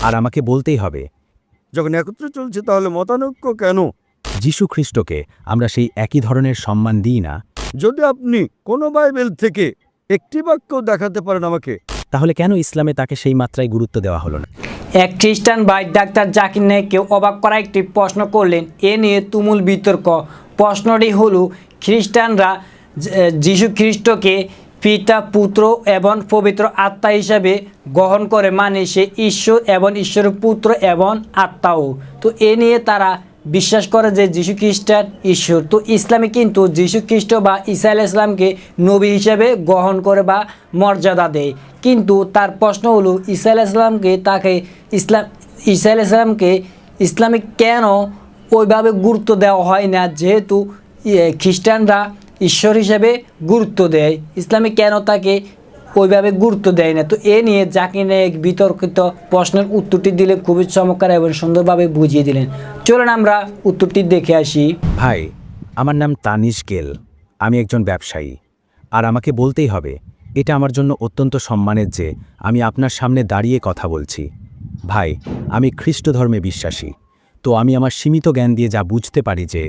আর আমাকে বলতেই হবে, যখন একত্রে চলছে তাহলে মতানৈক্য কেন? যীশু খ্রিস্টকে আমরা সেই একই ধরনের সম্মান দিই না, যদি আপনি কোনো বাইবেল থেকে একটি বাক্য দেখাতে পারেন আমাকে, তাহলে কেন ইসলামে তাকে সেই মাত্রায় গুরুত্ব দেওয়া হলো না? এক খ্রিস্টান ভাই ডাক্তার জাকির নায়েককে অবাক করা একটি প্রশ্ন করলেন। এ নিয়ে তুমুল বিতর্ক। প্রশ্নটি হলো, খ্রিস্টানরা যীশু খ্রিস্টকে পিতা, পুত্র এবং পবিত্র আত্মা হিসাবে গ্রহণ করে, মানে সে ঈশ্বর এবং ঈশ্বরের পুত্র এবং আত্মাও। তো এ নিয়ে তারা বিশ্বাস করে যে যীশু খ্রিস্টান ঈশ্বর। তো ইসলামে কিন্তু যীশু খ্রিস্ট বা ঈসা আলাইহিস সালামকে নবী হিসেবে গ্রহণ করে বা মর্যাদা দেয়। কিন্তু তার প্রশ্ন হলো, ঈসা আলাইহিস সালামকে ঈসা আলাইহিস সালামকে ইসলামে কেন ওইভাবে গুরুত্ব দেওয়া হয় না, যেহেতু খ্রিস্টানরা ঈশ্বর হিসেবে গুরুত্ব দেয়, ইসলামে কেন তাকে ওইভাবে গুরুত্ব দেয় না? তো এ নিয়ে জাকির নায়েক বিতর্কিত প্রশ্নের উত্তরটি দিলে খুবই চমৎকার এবং সুন্দরভাবে বুঝিয়ে দিলেন। চলুন আমরা উত্তরটি দেখে আসি। ভাই, আমার নাম তানিশ গেল, আমি একজন ব্যবসায়ী। আর আমাকে বলতেই হবে, এটা আমার জন্য অত্যন্ত সম্মানের যে আমি আপনার সামনে দাঁড়িয়ে কথা বলছি। ভাই, আমি খ্রিস্ট ধর্মে বিশ্বাসী। তো আমি আমার সীমিত জ্ঞান দিয়ে যা বুঝতে পারি যে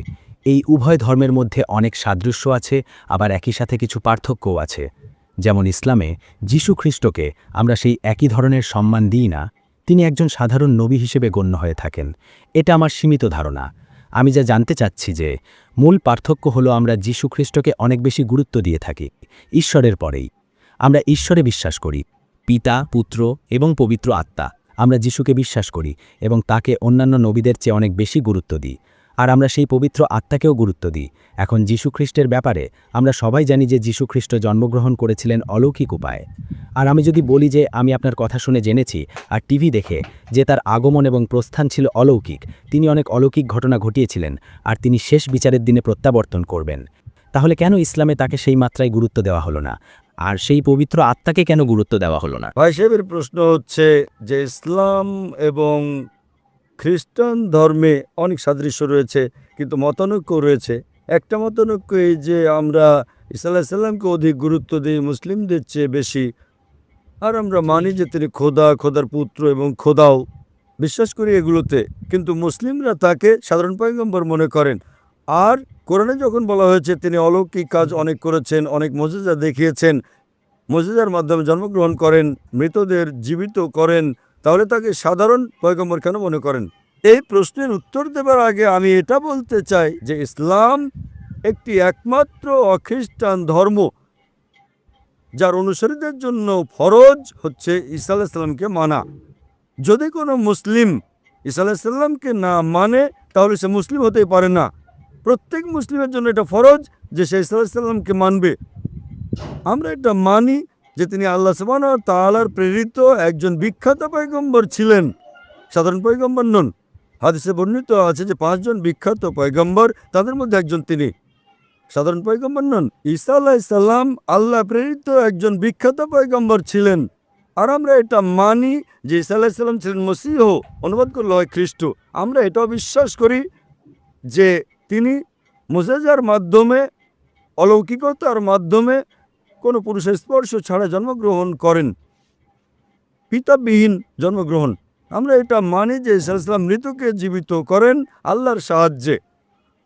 এই উভয় ধর্মের মধ্যে অনেক সাদৃশ্য আছে, আবার একই সাথে কিছু পার্থক্যও আছে। যেমন ইসলামে যীশু খ্রিস্টকে আমরা সেই একই ধরনের সম্মান দিই না, তিনি একজন সাধারণ নবী হিসেবে গণ্য হয়ে থাকেন। এটা আমার সীমিত ধারণা। আমি যা জানতে চাচ্ছি যে মূল পার্থক্য হলো আমরা যীশু খ্রিস্টকে অনেক বেশি গুরুত্ব দিয়ে থাকি ঈশ্বরের পরেই। আমরা ঈশ্বরে বিশ্বাস করি, পিতা, পুত্র এবং পবিত্র আত্মা। আমরা যীশুকে বিশ্বাস করি এবং তাকে অন্যান্য নবীদের চেয়ে অনেক বেশি গুরুত্ব দিই। আর আমরা সেই পবিত্র আত্মাকেও গুরুত্ব দিই। এখন যীশু খ্রিস্টের ব্যাপারে আমরা সবাই জানি যে যীশু খ্রিস্ট জন্মগ্রহণ করেছিলেন অলৌকিক উপায়ে। আর আমি যদি বলি যে আমি আপনার কথা শুনে জেনেছি আর টিভি দেখে যে তার আগমন এবং প্রস্থান ছিল অলৌকিক, তিনি অনেক অলৌকিক ঘটনা ঘটিয়েছিলেন আর তিনি শেষ বিচারের দিনে প্রত্যাবর্তন করবেন, তাহলে কেন ইসলামে তাকে সেই মাত্রায় গুরুত্ব দেওয়া হলো না? আর সেই পবিত্র আত্মাকে কেন গুরুত্ব দেওয়া হলো না? ভাই সাহেবের প্রশ্ন হচ্ছে যে ইসলাম এবং খ্রিস্টান ধর্মে অনেক সাদৃশ্য রয়েছে, কিন্তু মতানৈক্য রয়েছে। একটা মতানৈক্য এই যে আমরা ঈসা আলাইহিস সালামকে অধিক গুরুত্ব দিই মুসলিমদের চেয়ে বেশি। আর আমরা মানি যে তিনি খোদা, খোদার পুত্র এবং খোদাও বিশ্বাস করি এগুলোতে, কিন্তু মুসলিমরা তাকে সাধারণ পয়গম্বর মনে করেন। আর কোরআনে যখন বলা হয়েছে তিনি অলৌকিক কাজ অনেক করেছেন, অনেক মুজিজা দেখিয়েছেন, মুজিজার মাধ্যমে জন্মগ্রহণ করেন, মৃতদের জীবিত করেন, তাহলে তাকে সাধারণ পয়গম্বর কেন মনে করেন? এই প্রশ্নের উত্তর দেবার আগে আমি এটা বলতে চাই যে ইসলাম একটি একমাত্র অখ্রিস্টান ধর্ম যার অনুসারীদের জন্য ফরজ হচ্ছে ঈসা আলাইহিস সালামকে মানা। যদি কোনো মুসলিম ঈসা আলাইহিস সালামকে না মানে তাহলে সে মুসলিম হতেই পারে না। প্রত্যেক মুসলিমের জন্য এটা ফরজ যে সে ঈসা আলাইহিস সালামকে মানবে। আমরা এটা মানি যে তিনি আল্লাহ সুবহানাহু ওয়া তাআলার প্রেরিত একজন বিখ্যাত পয়গম্বর ছিলেন, সাধারণ পয়গম্বর নন। হাদিসে বর্ণিত আছে যে 5 জন বিখ্যাত পয়গম্বর, তাদের মধ্যে একজন তিনি, সাধারণ পয়গম্বর নন। ঈসা আলাইহিস সালাম আল্লাহ প্রেরিত একজন বিখ্যাত পয়গম্বর ছিলেন। আর আমরা এটা মানি যে ঈসা আলাইহিস সালাম ছিলেন মসীহ, অনুবাদ করলে হয় খ্রিস্ট। আমরা এটাও বিশ্বাস করি যে তিনি মুজিজার মাধ্যমে, অলৌকিকতার মাধ্যমে কোনো পুরুষের স্পর্শ ছাড়া জন্মগ্রহণ করেন, পিতাবিহীন জন্মগ্রহণ। আমরা এটা মানি যে ঈসা আলাইহিস সালাম মৃতকে জীবিত করেন আল্লাহর সাহায্যে।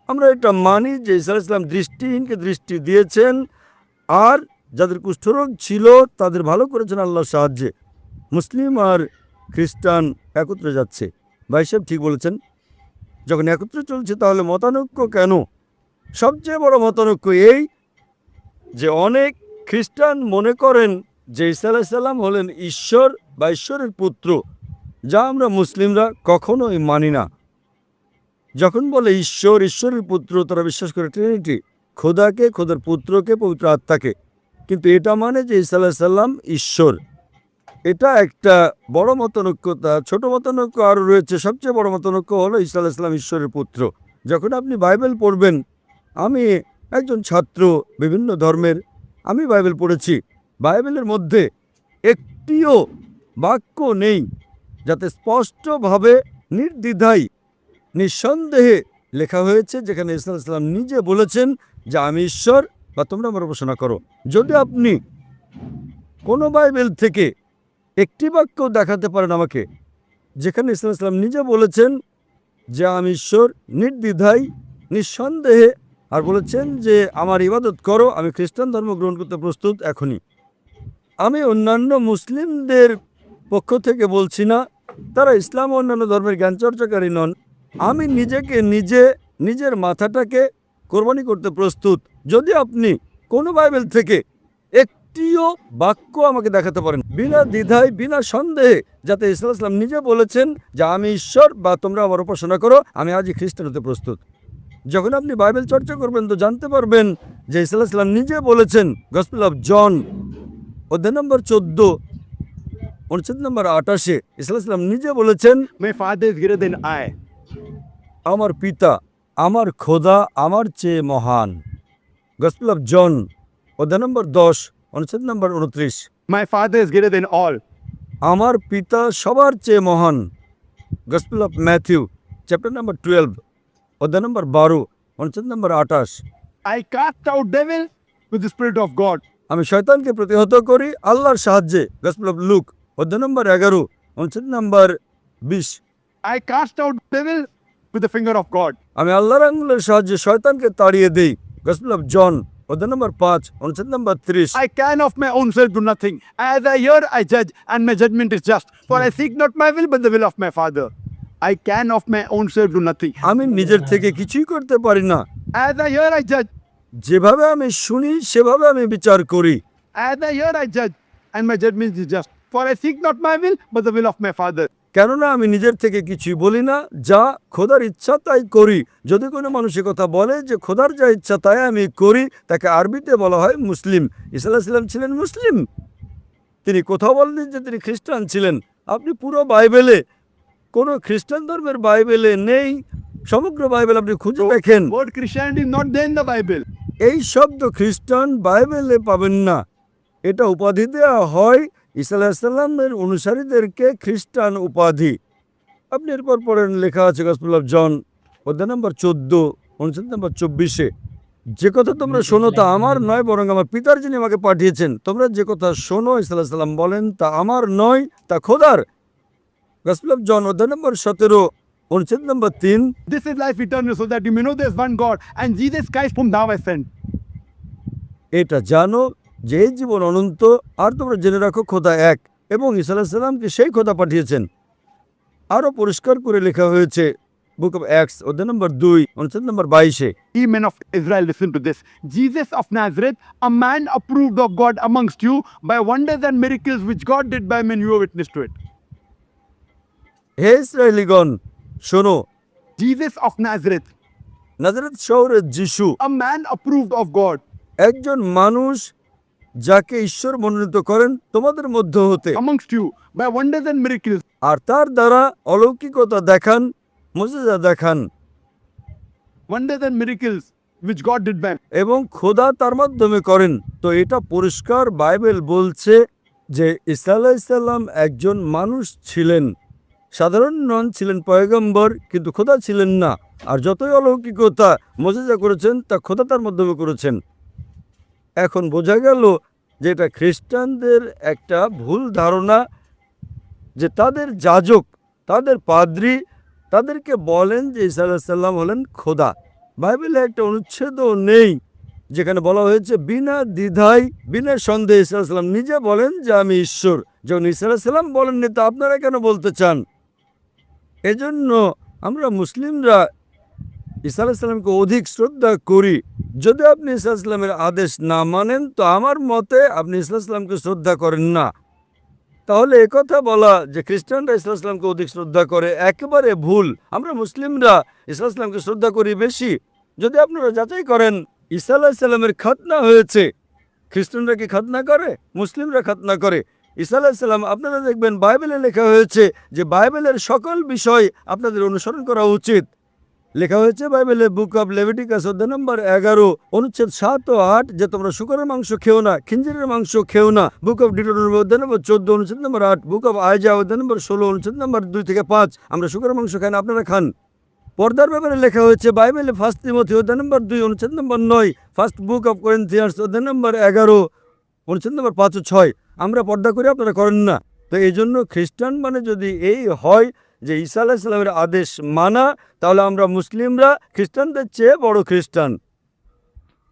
আমরা এটা মানি যে ঈসা আলাইহিস সালাম দৃষ্টিহীনকে দৃষ্টি দিয়েছেন, আর যাদের কুষ্ঠরোগ ছিল তাদের ভালো করেছেন আল্লাহর সাহায্যে। মুসলিম আর খ্রিস্টান একত্রে যাচ্ছে। ভাই সাহেব ঠিক বলেছেন, যখন একত্রে চলছে তাহলে মতানৈক্য কেন? সবচেয়ে বড় মতানৈক্য এই যে অনেক খ্রিস্টান মনে করেন যে ঈসা আলাইহিস সালাম হলেন ঈশ্বর বা ঈশ্বরের পুত্র, যা আমরা মুসলিমরা কখনোই মানি না। যখন বলে ঈশ্বর, ঈশ্বরের পুত্র, তারা বিশ্বাস করে ট্রিনিটি, খোদাকে, খোদার পুত্রকে, পবিত্র আত্মাকে। কিন্তু এটা মানে যে ঈসা আলাইহিস সালাম ঈশ্বর। এটা একটা বড় মতানৈক্যতা। ছোট মতানৈক্য আরও রয়েছে। সবচেয়ে বড় মতানৈক্য হলো ঈসা আলাইহিস সালাম ঈশ্বরের পুত্র। যখন আপনি বাইবেল পড়বেন, আমি একজন ছাত্র বিভিন্ন ধর্মের, আমি বাইবেল পড়েছি। বাইবেলের মধ্যে একটিও বাক্য নেই যাতে স্পষ্টভাবে নির্দ্বিধায় নিঃসন্দেহে লেখা হয়েছে যেখানে ঈসা আলাইহিস সালাম নিজে বলেছেন যে আমি ঈশ্বর বা তোমরা আমার উপাসনা করো। যদি আপনি কোনো বাইবেল থেকে একটি বাক্য দেখাতে পারেন আমাকে যেখানে ঈসা আলাইহিস সালাম নিজে বলেছেন যে আমি ঈশ্বর নির্দ্বিধায় নিঃসন্দেহে, আর বলেছেন যে আমার ইবাদত করো, আমি খ্রিস্টান ধর্ম গ্রহণ করতে প্রস্তুত এখনই। আমি অন্যান্য মুসলিমদের পক্ষ থেকে বলছি না, তারা ইসলাম ও অন্যান্য ধর্মের জ্ঞান চর্চাকারী নন। আমি নিজেকে নিজের মাথাটাকে কোরবানি করতে প্রস্তুত। যদি আপনি কোনো বাইবেল থেকে একটিও বাক্য আমাকে দেখাতে পারেন বিনা দ্বিধায় বিনা সন্দেহে, যাতে ঈসা আলাইহিস সালাম নিজে বলেছেন যে আমি ঈশ্বর বা তোমরা আমার উপাসনা করো, আমি আজই খ্রিস্টান হতে প্রস্তুত। যখন আপনি বাইবেল চর্চা করবেন তো জানতে পারবেন যে ঈসা আলাইহিস সালাম নিজে বলেছেন, গসপেল অফ জন অধ্যায় নম্বর 14 অনুচ্ছেদ নম্বর 28, ঈসা আলাইহিস সালাম নিজে বলেছেন, My Father is greater than I. আমার পিতা, আমার খোদা আমার চেয়ে মহান। গসপেল অফ জন অধ্যায় নম্বর 10 অনুচ্ছেদ নম্বর 29, My Father is greater than all. আমার পিতা সবার চেয়ে মহান। গসপেল অফ ম্যাথিউ চ্যাপ্টার নম্বর 12 অধ্যায় নম্বর 12 অনুচ্ছেদ নম্বর 28, I cast out devil with the Spirit of God. আমি শয়তানকে প্রতিহত করি আল্লাহর সাহায্যে। গসপেল অফ লুক অধ্যায় নম্বর 11 অনুচ্ছেদ নম্বর 20, I cast out devil with the finger of God. আমি আল্লাহর আঙুলের সাহায্যে শয়তানকে তাড়িয়ে দেই। গসপেল অফ জন অধ্যায় নম্বর 5 অনুচ্ছেদ নম্বর 30, I can of my own self do nothing. As I hear, I judge, and my judgment is just. For I seek not my will, but the will of my Father. I can of my own self do nothing. আমি নিজের থেকে কিছুই করতে পারি না। As I hear, I judge. যেভাবে আমি শুনি সেভাবে আমি বিচার করি। As I hear, I judge, and my judgment is just. For I seek not my will, but the will of my Father. কেননা আমি নিজের থেকে কিছুই বলি না, যা খোদার ইচ্ছা তাই করি। যদি কোনো মানুষ এ কথা বলে যে খোদার যা ইচ্ছা তাই আমি করি, তাকে আরবিতে বলা হয় মুসলিম। ঈসা আলাইহিস সালাম ছিলেন মুসলিম, তিনি কোথাও বলেননি যে তিনি খ্রিস্টান ছিলেন। আপনি পুরো বাইবেলে, কোনো খ্রিস্টান ধর্মের বাইবেলে নেই, সমগ্র বাইবেল আপনি খুঁজে দেখেন, Word Christianity is not there in the Bible. এই শব্দ খ্রিস্টান বাইবেলে পাবেন না। এটা উপাধি দেওয়া হয় ঈসা আলাইহিস সালামের অনুসারীদেরকে, খ্রিস্টান উপাধি। আপনি এরপর পড়েন, লেখা আছে গসপেল অফ জন অধ্যায় নম্বর 14 অনুচ্ছেদ নম্বর 24, যে কথা তোমরা শোনো তা আমার নয়, বরং আমার পিতার যিনি আমাকে পাঠিয়েছেন। তোমরা যে কথা শোনো, ঈসা আলাইহিস সালাম বলেন, তা আমার নয়, তা খোদার। গসপেল অফ জন অধ্যায় নম্বর 17 অনুচ্ছেদ নম্বর 3, This is life eternal, so that you may know there is one God, and Jesus Christ whom thou hast sent. এটা জানো যে এই জীবন অনন্ত, আর তোমরা জেনে রাখো খোদা এক, এবং ঈসা আলাইহিস সালামকে সেই খোদা পাঠিয়েছেন। আরও পরিষ্কার করে লেখা হয়েছে বুক অফ অ্যাক্টস অধ্যায় নম্বর 2 অনুচ্ছেদ নম্বর 22, Ye men of Israel, listen to this. Jesus of Nazareth, a man approved of God amongst you by wonders and miracles which God did by men, you are witness to it. হে ইসরায়েলীগণ শোনো, Jesus of Nazareth, নাজারেত শহরের যিশু, a man approved of God, একজন মানুষ যাকে ঈশ্বর মনোনীত করেন তোমাদের মধ্য হতে, amongst you by wonders and miracles. আর তার দ্বারা অলৌকিকতা দেখান, মুজিজা দেখান, Wonders and miracles which God did by men. এবং খোদা তার মাধ্যমে করেন। তো এটা পরিষ্কার বাইবেল বলছে যে ঈসা আলাইহিস সালাম একজন মানুষ ছিলেন, সাধারণ নন, ছিলেন পয়গম্বর, কিন্তু খোদা ছিলেন না। আর যতই অলৌকিকতা মুজিজা করেছেন তা খোদা তার মাধ্যমে করেছেন। এখন বোঝা গেল যে এটা খ্রিস্টানদের একটা ভুল ধারণা, যে তাদের যাজক, তাদের পাদ্রী তাদেরকে বলেন যে ঈসা আলাইহিস সালাম হলেন খোদা। বাইবেলে একটা অনুচ্ছেদও নেই যেখানে বলা হয়েছে বিনা দ্বিধায় বিনা সন্দেহে ঈসা আলাইহিস সালাম নিজে বলেন যে আমি ঈশ্বর। যখন ঈসা আলাইহিস সালাম বলেননি, তা আপনারা কেন বলতে চান? এজন্য আমরা মুসলিমরা ঈসা আলাইহিস সালামকে অধিক শ্রদ্ধা করি। যদি আপনি ঈসা আলাইহিস সালামের আদেশ না মানেন, তো আমার মতে আপনি ঈসা আলাইহিস সালামকে শ্রদ্ধা করেন না। তাহলে একথা বলা যে খ্রিস্টানরা ঈসা আলাইহিস সালামকে অধিক শ্রদ্ধা করে, একেবারে ভুল। আমরা মুসলিমরা ঈসা আলাইহিস সালামকে শ্রদ্ধা করি বেশি। যদি আপনারা যাচাই করেন, ঈসা আলাইহিস সালামের খাতনা হয়েছে। খ্রিস্টানরা কি খাতনা করে? মুসলিমরা খাতনা করে। ঈসা আলাইহিস সালাম, আপনারা দেখবেন বাইবেলে লেখা হয়েছে যে বাইবেলের সকল বিষয় আপনাদের অনুসরণ করা উচিত। লেখা হয়েছে বাইবেলে বুক অফ লেভিটিকাস অধ্যায় নম্বর 11 অনুচ্ছেদ 7 ও 8 যে তোমরা শূকরের মাংস খেও না, খিঞ্জিরের মাংস খেও না। বুক অফ ডিউটেরোনমি অধ্যায় নম্বর 14 অনুচ্ছেদ নম্বর 8, বুক অফ আইজা অধ্যায় নম্বর 16 অনুচ্ছেদ নম্বর 2 থেকে 5, আমরা শূকরের মাংস খাই না, আপনারা খান। পর্দার ব্যাপারে লেখা হয়েছে বাইবেলে ফার্স্ট তিমথি অধ্যায় নম্বর 2 অনুচ্ছেদ নম্বর 9, ফার্স্ট বুক অফ করিন্থিয়ান্স অধ্যায় নম্বর 11 অনুচ্ছেদ নম্বর 5 ও 6, আমরা পর্দা করি, আপনারা করেন না। তো এই জন্য খ্রিস্টান মানে যদি এই হয় যে ঈসা আলাইহিস সালামের আদেশ মানা, তাহলে আমরা মুসলিমরা খ্রিস্টানদের চেয়ে বড় খ্রিস্টান।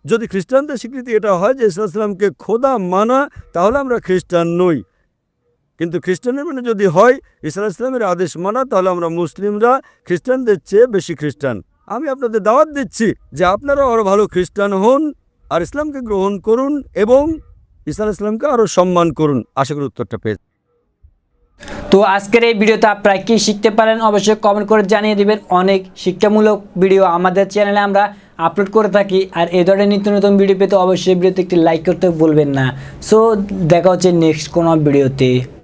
যদি খ্রিস্টানদের স্বীকৃতি এটা হয় যে ঈসা আলাইহিস সালামকে খোদা মানা, তাহলে আমরা খ্রিস্টান নই। কিন্তু খ্রিস্টানের মানে যদি হয় ঈসা আলাইহিস সালামের আদেশ মানা, তাহলে আমরা মুসলিমরা খ্রিস্টানদের চেয়ে বেশি খ্রিস্টান। আমি আপনাদের দাওয়াত দিচ্ছি যে আপনারা আরও ভালো খ্রিস্টান হন আর ইসলামকে গ্রহণ করুন এবং ঈসা আলাইহিস সালামকে আরও সম্মান করুন। আশা করি উত্তরটা পেয়ে। তো আজকের এই ভিডিওতে আপনারা কি শিখতে পারেন অবশ্যই কমেন্ট করে জানিয়ে দিবেন। অনেক শিক্ষামূলক ভিডিও আমাদের চ্যানেলে আমরা আপলোড করে থাকি, আর এই ধরনের নিত্য নতুন ভিডিও পেতে অবশ্যই ভিডিওতে একটি লাইক করতে ভুলবেন না। সো দেখা হচ্ছে নেক্সট কোনো ভিডিওতে।